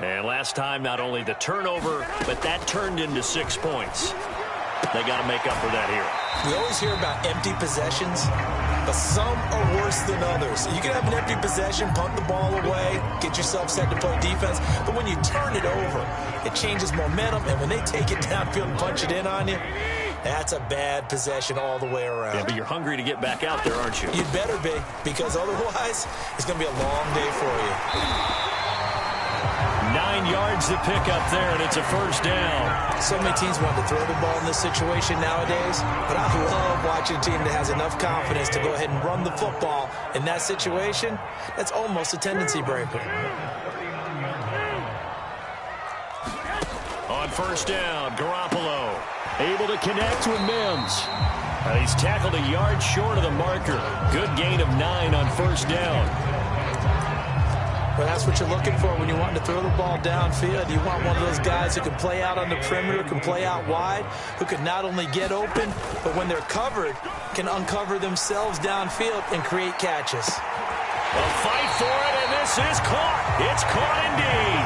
And last time, not only the turnover, but that turned into 6 points. They got to make up for that here. We always hear about empty possessions, but some are worse than others. You can have an empty possession, punt the ball away, get yourself set to play defense, but when you turn it over, it changes momentum, and when they take it downfield and punch it in on you, that's a bad possession all the way around. Yeah, but you're hungry to get back out there, aren't you? You'd better be, because otherwise, it's going to be a long day for you. 9 yards to pick up there, and it's a first down. So many teams want to throw the ball in this situation nowadays, but I love watching a team that has enough confidence to go ahead and run the football in that situation. That's almost a tendency breaker. On first down, Garoppolo able to connect with Mims. He's tackled a yard short of the marker. Good gain of 9 on first down. Well, that's what you're looking for when you want to throw the ball downfield. You want one of those guys who can play out on the perimeter, can play out wide, who can not only get open, but when they're covered, can uncover themselves downfield and create catches. A fight for it, and this is caught. It's caught indeed.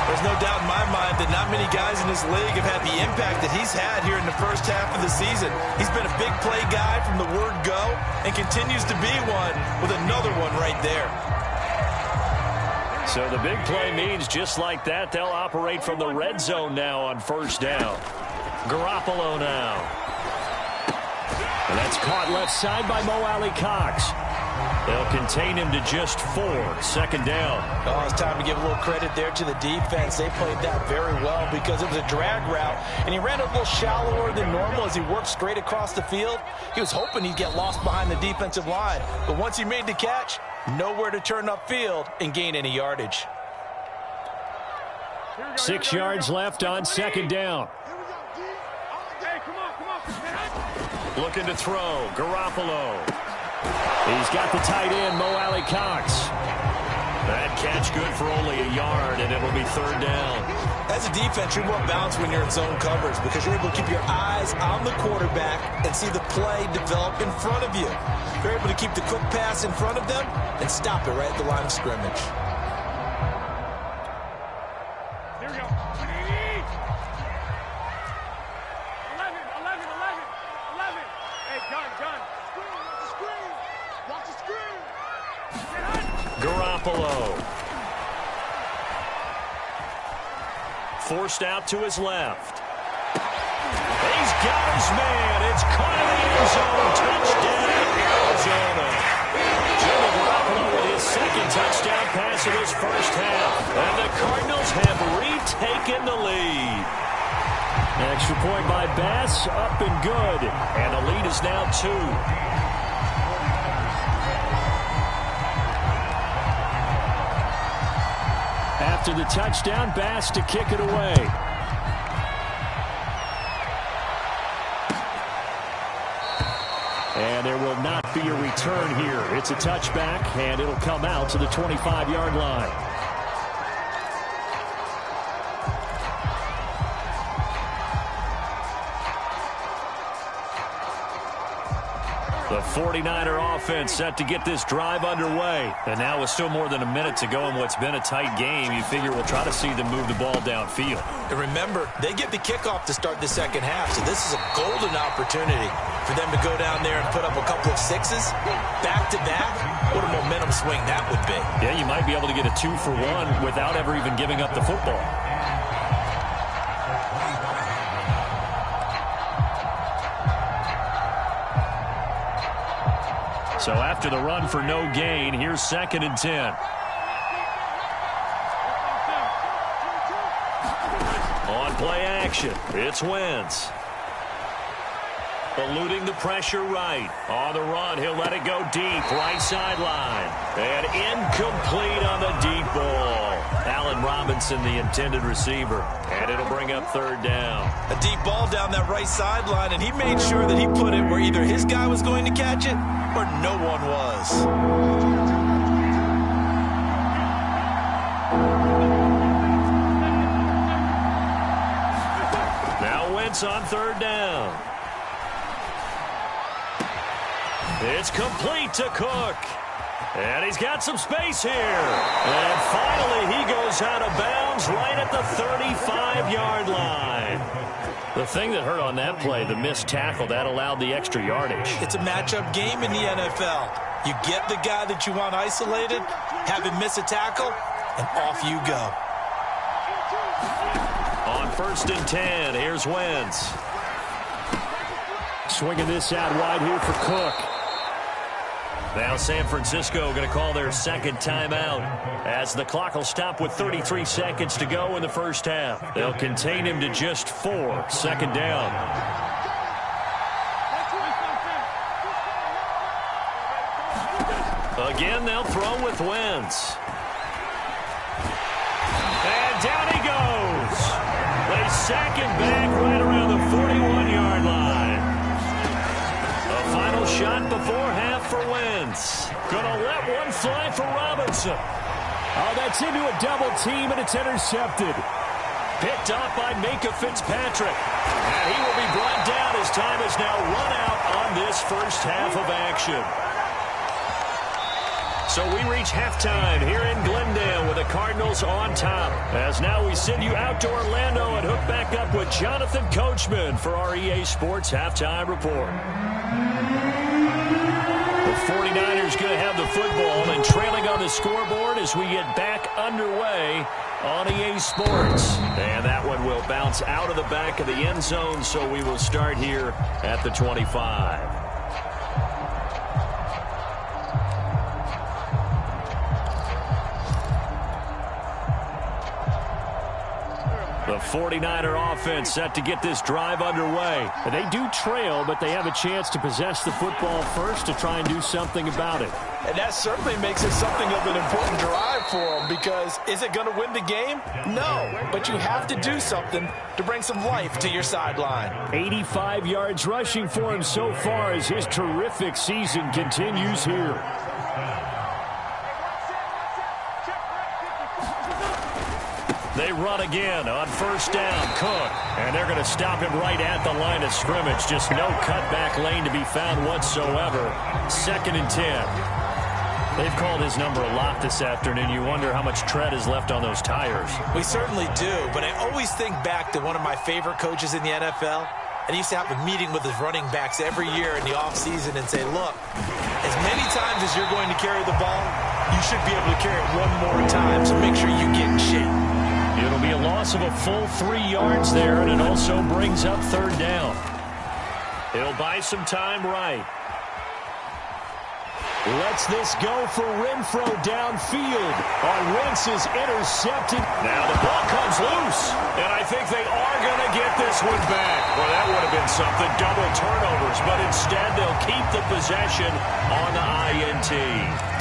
There's no doubt in my mind that not many guys in this league have had the impact that he's had here in the first half of the season. He's been a big play guy from the word go and continues to be one with another one right there. So the big play means just like that, they'll operate from the red zone now on first down. Garoppolo now. And that's caught left side by Mo Alley Cox. They'll contain him to just 4. Second down. Oh, it's time to give a little credit there to the defense. They played that very well because it was a drag route, and he ran a little shallower than normal as he worked straight across the field. He was hoping he'd get lost behind the defensive line, but once he made the catch, nowhere to turn upfield and gain any yardage. 6 yards left on second down. Looking to throw, Garoppolo. He's got the tight end, Mo Alley Cox. That catch good for only a yard, and it'll be third down. As a defense, you're more balanced when you're in zone coverage because you're able to keep your eyes on the quarterback and see the play develop in front of you. You're able to keep the quick pass in front of them and stop it right at the line of scrimmage. Here we go. 11. Hey, gun. Watch the screen. Garoppolo. Forced out to his left. He's got his man. It's caught in the end zone. Touchdown, Arizona. Jimmy Garoppolo with his second touchdown pass of his first half. And the Cardinals have retaken the lead. Extra point by Bass, up and good. And the lead is now 2. After the touchdown, Bass to kick it away. And there will not be a return here. It's a touchback, and it'll come out to the 25-yard line. The 49er offense set to get this drive underway. And now with still more than a minute to go in what's been a tight game, you figure we'll try to see them move the ball downfield. And remember, they get the kickoff to start the second half, so this is a golden opportunity for them to go down there and put up a couple of sixes back-to-back. What a momentum swing that would be. Yeah, you might be able to get a 2-for-1 without ever even giving up the football. So after the run for no gain, here's 2nd and 10. On play action, it's Wentz. Eluding the pressure right. On the run, he'll let it go deep, right sideline. And incomplete on the deep ball. Allen Robinson, the intended receiver. And it'll bring up third down. A deep ball down that right sideline, and he made sure that he put it where either his guy was going to catch it or no one was. Now Wentz on third down. It's complete to Cook. And he's got some space here. And finally he goes goes out of bounds right at the 35-yard line. The thing that hurt on that play, the missed tackle, that allowed the extra yardage. It's a matchup game in the NFL. You get the guy that you want isolated, have him miss a tackle, and off you go. On 1st and 10, here's Wentz. Swinging this out wide here for Cook. Now San Francisco going to call their second timeout as the clock will stop with 33 seconds to go in the first half. They'll contain him to just 4. Second down. Again, they'll throw with Wentz. And down he goes. They sack him back right around the 41-yard line. A final shot before half for Wentz. Gonna let one fly for Robinson. Oh, that's into a double team, and it's intercepted. Picked off by Minka Fitzpatrick. And he will be brought down as time has now run out on this first half of action. So we reach halftime here in Glendale with the Cardinals on top. As now we send you out to Orlando and hook back up with Jonathan Coachman for our EA Sports Halftime Report. The 49ers going to have the football and trailing on the scoreboard as we get back underway on EA Sports. And that one will bounce out of the back of the end zone, so we will start here at the 25. The 49er offense set to get this drive underway. And they do trail, but they have a chance to possess the football first to try and do something about it. And that certainly makes it something of an important drive for them, because is it going to win the game? No, but you have to do something to bring some life to your sideline. 85 yards rushing for him so far as his terrific season continues here. They run again on first down. Cook. And they're going to stop him right at the line of scrimmage. Just no cutback lane to be found whatsoever. 2nd and 10. They've called his number a lot this afternoon. You wonder how much tread is left on those tires. We certainly do, but I always think back to one of my favorite coaches in the NFL. And he used to have a meeting with his running backs every year in the offseason and say, look, as many times as you're going to carry the ball, you should be able to carry it one more time, so make sure you get in shape. It'll be a loss of a full 3 yards there, and it also brings up 3rd down. He'll buy some time right. Lets this go for Renfro downfield. Wentz is intercepted. Now the ball comes loose, and I think they are going to get this one back. Well, that would have been something, double turnovers, but instead they'll keep the possession on the INT.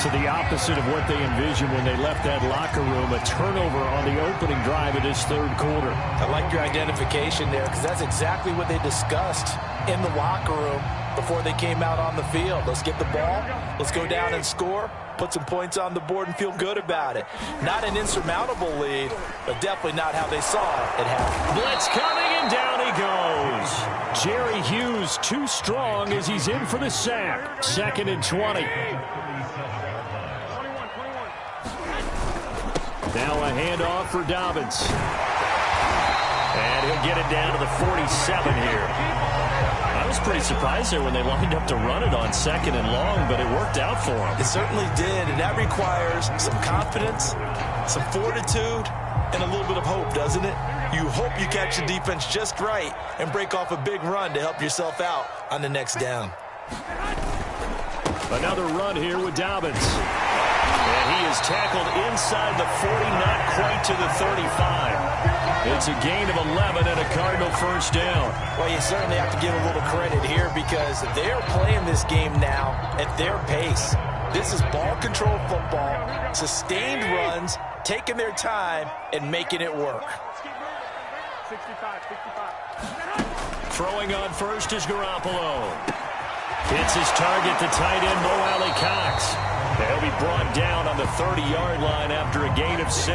To the opposite of what they envisioned when they left that locker room, a turnover on the opening drive of this 3rd quarter. I like your identification there, because that's exactly what they discussed in the locker room before they came out on the field. Let's get the ball, let's go down and score, put some points on the board and feel good about it. Not an insurmountable lead, but definitely not how they saw it at half. Blitz coming, and down he goes. Jerry Hughes too strong as he's in for the sack. 2nd and 20. Now a handoff for Dobbins. And he'll get it down to the 47 here. I was pretty surprised there when they lined up to run it on 2nd and long, but it worked out for him. It certainly did, and that requires some confidence, some fortitude, and a little bit of hope, doesn't it? You hope you catch the defense just right and break off a big run to help yourself out on the next down. Another run here with Dobbins. And he is tackled inside the 40, not quite to the 35. It's a gain of 11 and a Cardinal first down. Well, you certainly have to give a little credit here, because they're playing this game now at their pace. This is ball control football, sustained runs, taking their time and making it work. 65. Throwing on first is Garoppolo. Hits his target, the tight end, Mo Alley Cox. They'll be brought down on the 30-yard line after a gain of 6.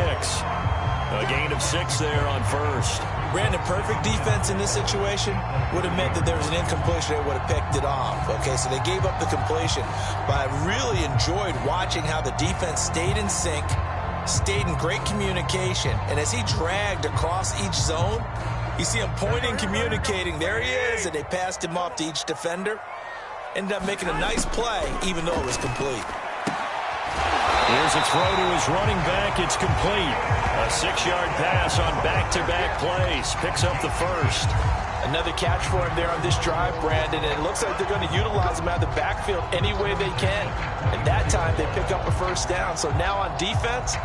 A gain of 6 there on first. Brandon, perfect defense in this situation would have meant that there was an incompletion. They would have picked it off. Okay, so they gave up the completion. But I really enjoyed watching how the defense stayed in sync, stayed in great communication, and as he dragged across each zone, you see him pointing, communicating. There he is, and they passed him off to each defender. Ended up making a nice play, even though it was complete. Here's a throw to his running back. It's complete. A 6-yard pass on back-to-back plays. Picks up the first. Another catch for him there on this drive, Brandon, and it looks like they're going to utilize him out of the backfield any way they can. And that time, they pick up a first down. So now on defense,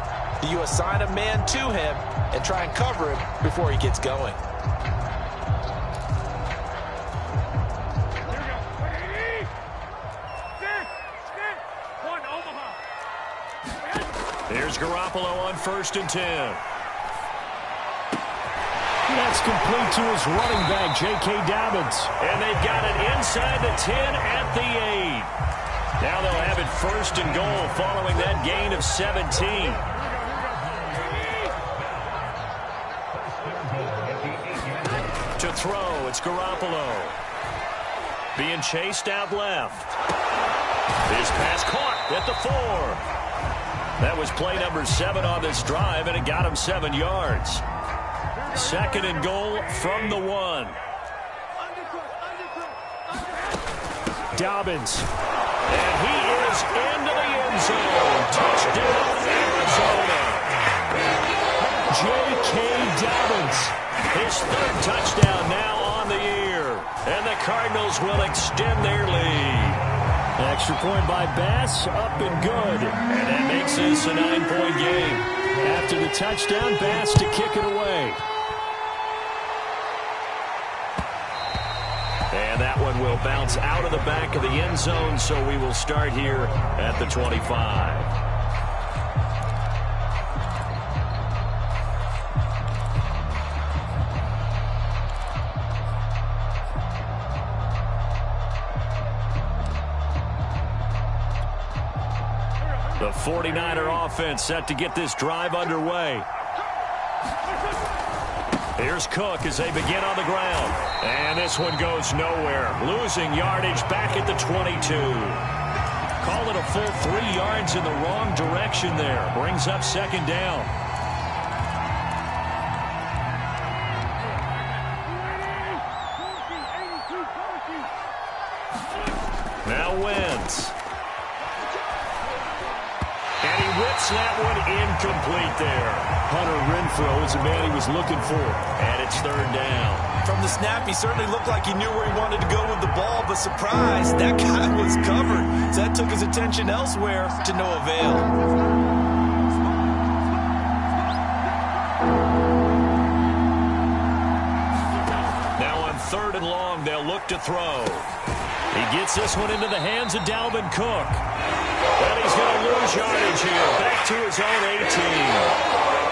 you assign a man to him and try and cover him before he gets going. Here's Garoppolo on 1st and 10. That's complete to his running back, J.K. Dobbins. And they've got it inside the 10 at the 8. Now they'll have it 1st and goal following that gain of 17. To throw, it's Garoppolo. Being chased out left. His pass caught at the 4. That was play number 7 on this drive, and it got him 7 yards. 2nd and goal from the 1. Dobbins. And he is into the end zone. Touchdown, Arizona. J.K. Dobbins. His 3rd touchdown now on the year. And the Cardinals will extend their lead. Extra point by Bass, up and good. And that makes this a 9-point game. After the touchdown, Bass to kick it away. And that one will bounce out of the back of the end zone, so we will start here at the 25. The 49er offense set to get this drive underway. Here's Cook as they begin on the ground. And this one goes nowhere. Losing yardage back at the 22. Call it a full 3 yards in the wrong direction there. Brings up 2nd down. Now Wentz. And he whips that one incomplete there. Hunter Renfrow is the man he was looking for. And it's 3rd down. From the snap, he certainly looked like he knew where he wanted to go with the ball, but surprise, that guy was covered. So that took his attention elsewhere to no avail. Now on 3rd and long, they'll look to throw. He gets this one into the hands of Dalvin Cook. And he's going to lose yardage here. Back to his own 18.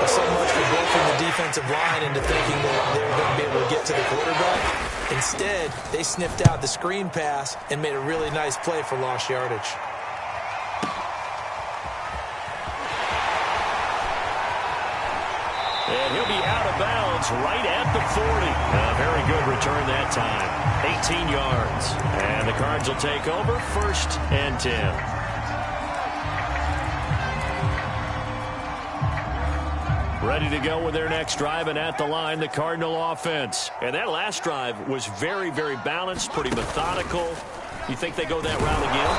Well, so much for bluffing the defensive line into thinking that they were going to be able to get to the quarterback. Instead, they sniffed out the screen pass and made a really nice play for lost yardage. And he'll be out of bounds right at the 40. A very good return that time. 18 yards. And the Cards will take over 1st and 10. Ready to go with their next drive, and at the line, the Cardinal offense. And that last drive was very, very balanced, pretty methodical. You think they go that route again?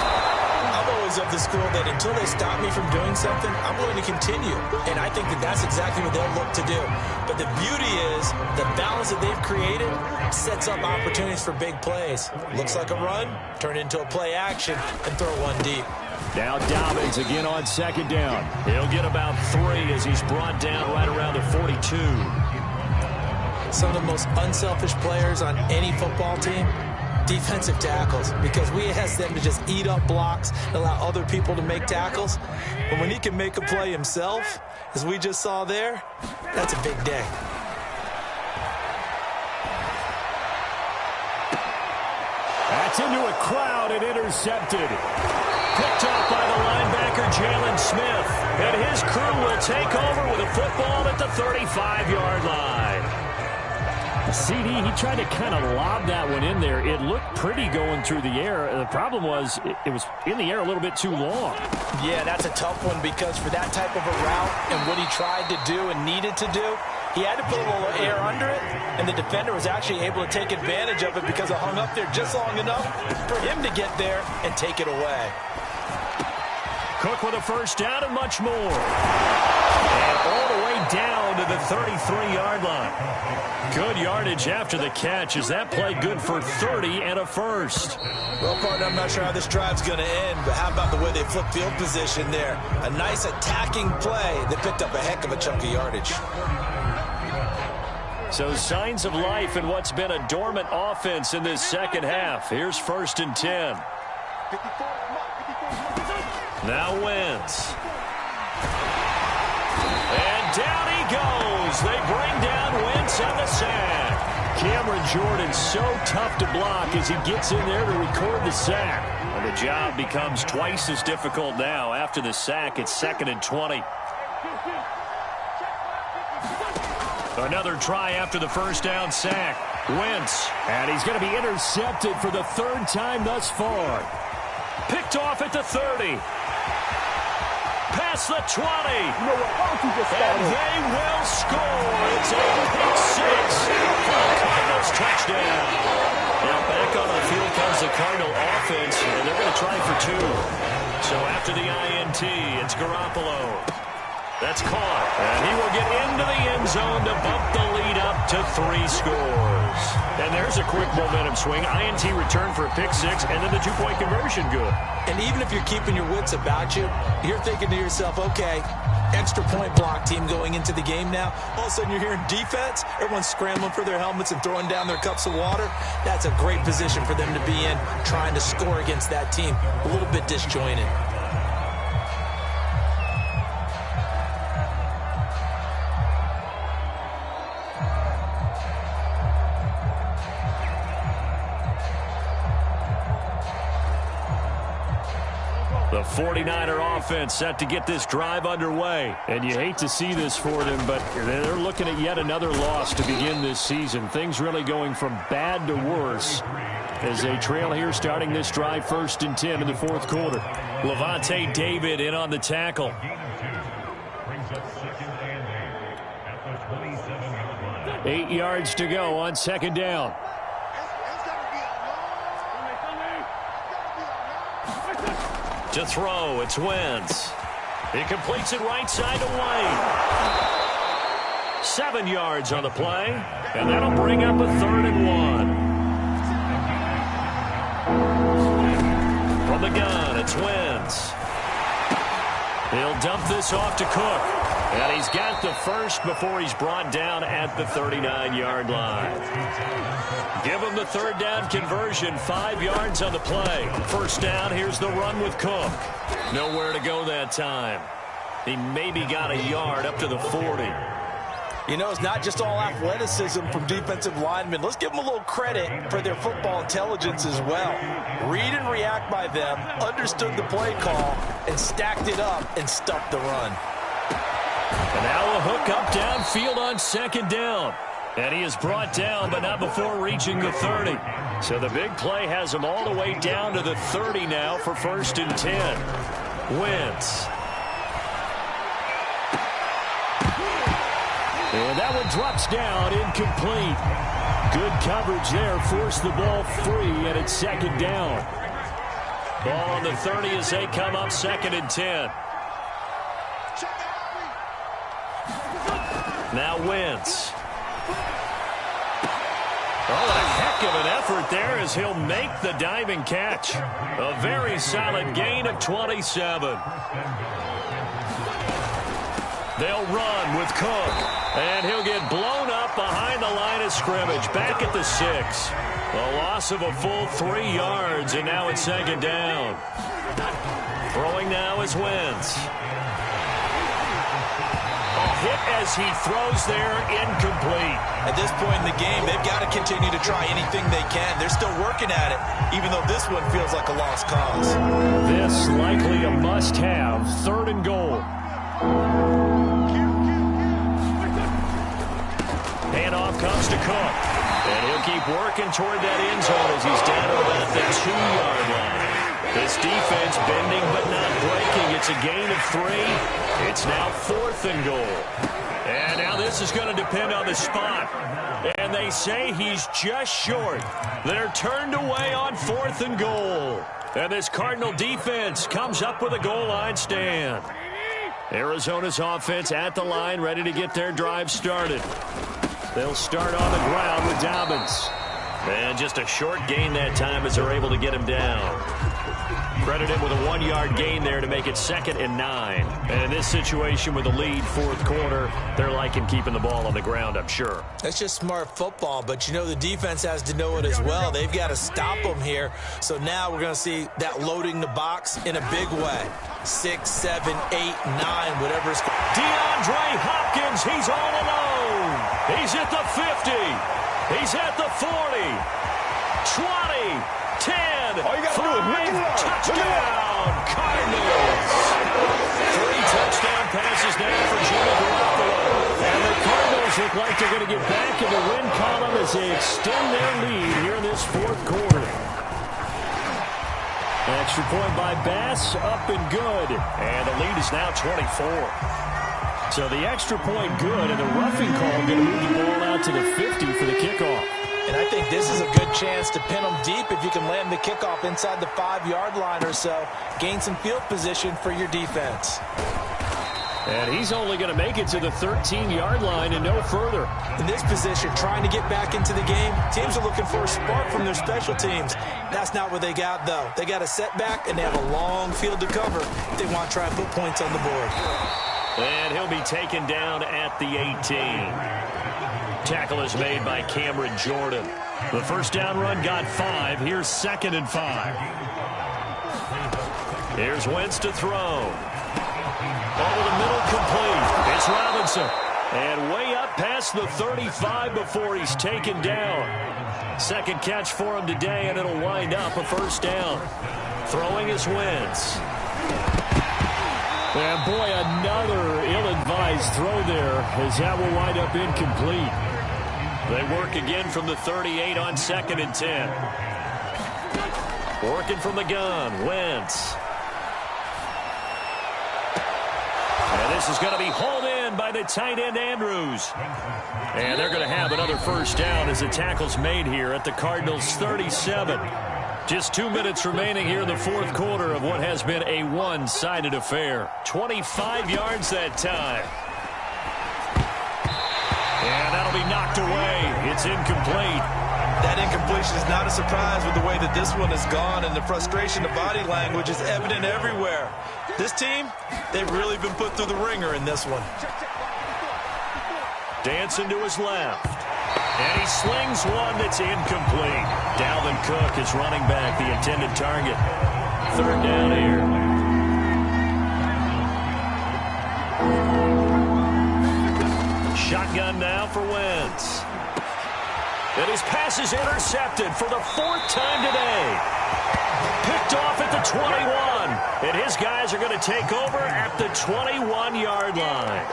I'm always of the school that until they stop me from doing something, I'm going to continue. And I think that that's exactly what they'll look to do. But the beauty is the balance that they've created sets up opportunities for big plays. Looks like a run, turn it into a play action, and throw one deep. Now Dobbins again on 2nd down. He'll get about 3 as he's brought down right around the 42. Some of the most unselfish players on any football team, defensive tackles, because we ask them to just eat up blocks, allow other people to make tackles. But when he can make a play himself, as we just saw there, that's a big day. That's into a crowd and intercepted. Picked up by the linebacker, Jalen Smith. And his crew will take over with a football at the 35-yard line. CD, he tried to kind of lob that one in there. It looked pretty going through the air. The problem was it was in the air a little bit too long. Yeah, that's a tough one because for that type of a route and what he tried to do and needed to do, he had to put a little air under it, and the defender was actually able to take advantage of it because it hung up there just long enough for him to get there and take it away. Cook with a first down and much more. And all the way down to the 33-yard line. Good yardage after the catch as that play good for 30 and a first. Well, partner, I'm not sure how this drive's going to end, but how about the way they flip field position there? A nice attacking play that picked up a heck of a chunk of yardage. So signs of life in what's been a dormant offense in this second half. Here's 1st and 10. Now Wentz. And down he goes. They bring down Wentz on the sack. Cameron Jordan so tough to block as he gets in there to record the sack. And the job becomes twice as difficult now. After the sack, it's 2nd and 20. Another try after the first down sack. Wentz. And he's going to be intercepted for the 3rd time thus far. Picked off at the 30. Past the 20. And they will score. It's a pick six for the Cardinals touchdown. Now back on the field comes the Cardinal offense, and they're going to try for 2. So after the INT, it's Garoppolo. That's caught. And he will get into the end zone to bump the lead up to 3 scores. And there's a quick momentum swing. INT return for a pick 6, and then the 2-point conversion good. And even if you're keeping your wits about you, you're thinking to yourself, okay, extra point block team going into the game now. All of a sudden you're hearing defense. Everyone's scrambling for their helmets and throwing down their cups of water. That's a great position for them to be in, trying to score against that team. A little bit disjointed. The 49er offense set to get this drive underway. And you hate to see this for them, but they're looking at yet another loss to begin this season. Things really going from bad to worse as they trail here starting this drive 1st and 10 in the 4th quarter. Levante David in on the tackle. 8 yards to go on 2nd down. To throw, it's Wentz. He completes it right side to White. 7 yards on the play, and that'll bring up a 3rd and 1. From the gun, it's Wentz. He'll dump this off to Cook. And he's got the first before he's brought down at the 39-yard line. Give him the 3rd down conversion, 5 yards on the play. 1st down, here's the run with Cook. Nowhere to go that time. He maybe got a yard up to the 40. You know, it's not just all athleticism from defensive linemen. Let's give them a little credit for their football intelligence as well. Read and react by them, understood the play call, and stacked it up and stuffed the run. And now a hook up downfield on 2nd down. And he is brought down, but not before reaching the 30. So the big play has him all the way down to the 30 now for 1st and 10. Wentz. And that one drops down, incomplete. Good coverage there, forced the ball free, and it's 2nd down. Ball on the 30 as they come up 2nd and 10. Now Wentz. Oh, a heck of an effort there as he'll make the diving catch. A very solid gain of 27. They'll run with Cook, and he'll get blown up behind the line of scrimmage, back at the 6. A loss of a full 3 yards, and now it's 2nd down. Throwing now is Wentz. Hit as he throws there, incomplete. At this point in the game, they've got to continue to try anything they can. They're still working at it, even though this one feels like a lost cause. This likely a must-have, 3rd and goal. Handoff comes to Cook. And he'll keep working toward that end zone as he's down to about the 2-yard line. This defense bending but not breaking. It's a gain of 3. It's now 4th and goal. And now this is going to depend on the spot. And they say he's just short. They're turned away on 4th and goal. And this Cardinal defense comes up with a goal line stand. Arizona's offense at the line, ready to get their drive started. They'll start on the ground with Dobbins. And just a short gain that time as they're able to get him down. Credit him with a 1-yard gain there to make it 2nd and 9. And in this situation with a lead 4th quarter, they're liking keeping the ball on the ground, I'm sure. That's just smart football, but you know the defense has to know it as well. They've got to stop them here. So now we're going to see that loading the box in a big way. 6, 7, 8, 9, whatever it's called. DeAndre Hopkins, he's all alone. He's at the 50. He's at the 40. 20. 10, all you got to do is look it up. touchdown, Cardinals. 3 touchdown passes now for Jimmy Garoppolo. And the Cardinals look like they're going to get back in the win column as they extend their lead here in this 4th quarter. Extra point by Bass, up and good. And the lead is now 24. So the extra point good, and the roughing call going to move the ball out to the 50 for the kickoff. And I think this is a good chance to pin them deep if you can land the kickoff inside the 5-yard line or so. Gain some field position for your defense. And he's only going to make it to the 13-yard line and no further. In this position, trying to get back into the game, teams are looking for a spark from their special teams. That's not what they got, though. They got a setback, and they have a long field to cover if they want to try and put points on the board. And he'll be taken down at the 18. Tackle is made by Cameron Jordan. The first down run got 5. Here's 2nd and 5. Here's Wentz to throw. Over the middle, complete. It's Robinson. And way up past the 35 before he's taken down. Second catch for him today, and it'll wind up a first down. Throwing is Wentz. And boy, another ill-advised throw there, as that will wind up incomplete. They work again from the 38 on 2nd and 10. Working from the gun, Wentz. And this is going to be hauled in by the tight end, Andrews. And they're going to have another first down as the tackle's made here at the Cardinals' 37. Just 2 minutes remaining here in the 4th quarter of what has been a one-sided affair. 25 yards that time. And that'll be knocked away. It's incomplete. That incompletion is not a surprise with the way that this one has gone, and the frustration, the body language is evident everywhere. This team, they've really been put through the ringer in this one. Dancing to his left. And he slings one that's incomplete. Dalvin Cook is running back, the intended target. 3rd down here. Shotgun now for Wentz. And his pass is intercepted for the 4th time today. Picked off at the 21. And his guys are going to take over at the 21-yard line.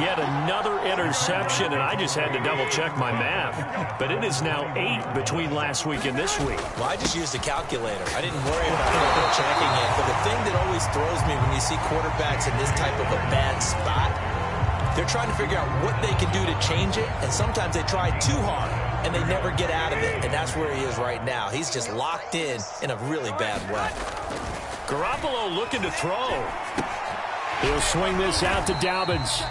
Yet another interception, and I just had to double-check my math. But it is now 8 between last week and this week. Well, I just used a calculator. I didn't worry about double-checking it. But the thing that always throws me when you see quarterbacks in this type of a bad spot, they're trying to figure out what they can do to change it, and sometimes they try too hard, and they never get out of it. And that's where he is right now. He's just locked in a really bad way. Garoppolo looking to throw. He'll swing this out to Dobbins.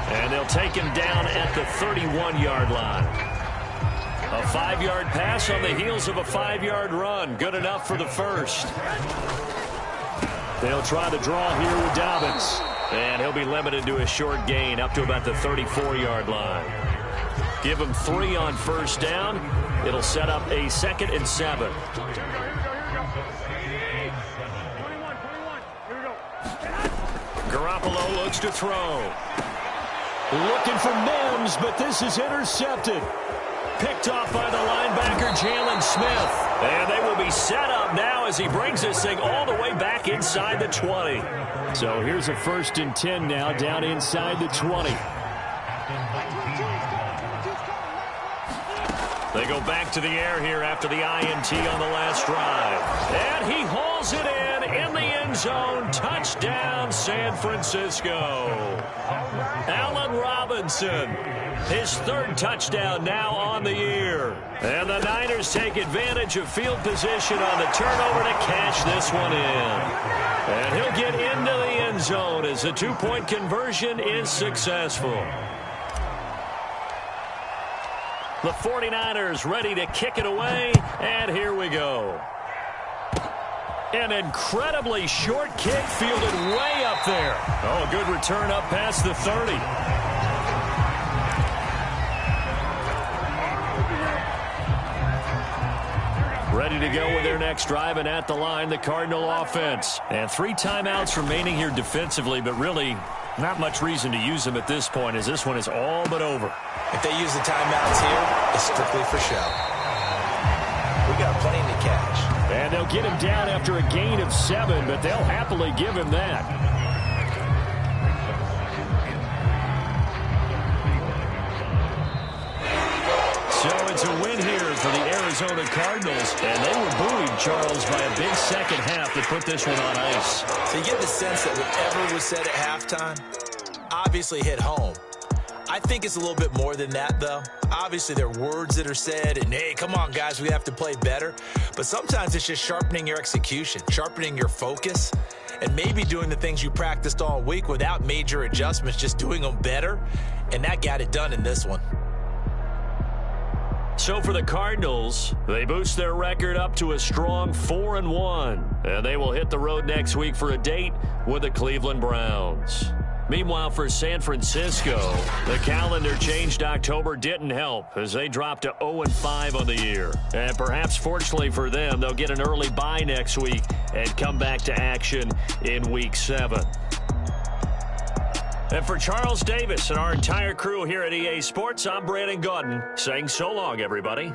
And they'll take him down at the 31-yard line. A 5-yard pass on the heels of a 5-yard run. Good enough for the first. They'll try to draw here with Dobbins. And he'll be limited to a short gain up to about the 34-yard line. Give him 3 on first down. It'll set up a 2nd and 7. Garoppolo looks to throw. Looking for Mims, but this is intercepted. Picked off by the linebacker, Jalen Smith. And they will be set up now as he brings this thing all the way back inside the 20. So here's a 1st and 10 now down inside the 20. They go back to the air here after the INT on the last drive. And he hauls it in the end zone. Touchdown, San Francisco. Allen Robinson, his third touchdown now on the year. And the Niners take advantage of field position on the turnover to cash this one in. And he'll get into the end zone as the two-point conversion is successful. The 49ers ready to kick it away, and here we go. An incredibly short kick fielded way up there. Oh, good return up past the 30. Ready to go with their next drive, and at the line, the Cardinal offense. And 3 timeouts remaining here defensively, but really not much reason to use them at this point, as this one is all but over. If they use the timeouts here, it's strictly for show. We got plenty to cash. And they'll get him down after a gain of 7, but they'll happily give him that. So it's a win here for the Arizona Cardinals, and they were buoyed, Charles, by a big second half that put this one on ice. So you get the sense that whatever was said at halftime obviously hit home. I think it's a little bit more than that, though. Obviously, there are words that are said, and, hey, come on, guys, we have to play better. But sometimes it's just sharpening your execution, sharpening your focus, and maybe doing the things you practiced all week without major adjustments, just doing them better. And that got it done in this one. So for the Cardinals, they boost their record up to a strong 4-1. And they will hit the road next week for a date with the Cleveland Browns. Meanwhile, for San Francisco, the calendar changed October didn't help as they dropped to 0-5 on the year. And perhaps fortunately for them, they'll get an early bye next week and come back to action in Week 7. And for Charles Davis and our entire crew here at EA Sports, I'm Brandon Gaudin saying so long, everybody.